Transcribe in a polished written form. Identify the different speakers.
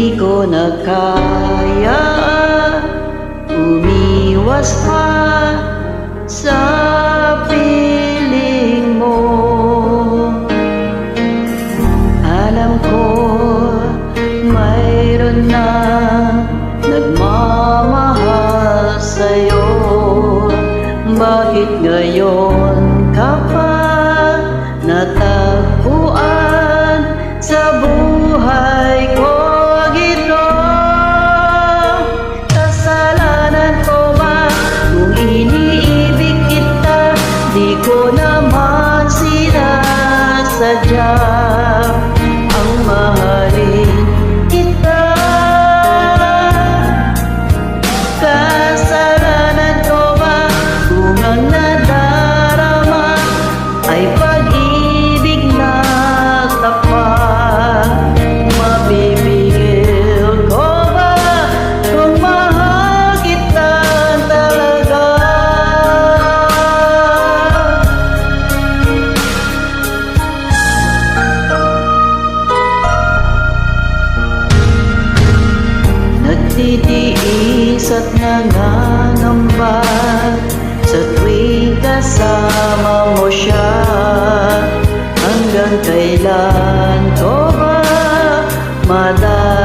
Speaker 1: Di ko na kaya umiwas pa sa piling mo. Alam ko mayroon na nagmamahal sa'yo. Bakit ngayon ka pa natagpuan sa buhay ko? Ito kasalanan ko ba kung iniibig kita? Di ko naman sinasadya ang mahalin kita. Kasalanan ko ba kung ang nadarama ay pag-ibig na tapat? Mabibigil ko ba kung mahal kita talaga? Nagtitiis at nangangamba sa tuwing kasama mo siya. Hanggang kailan ko ba madadala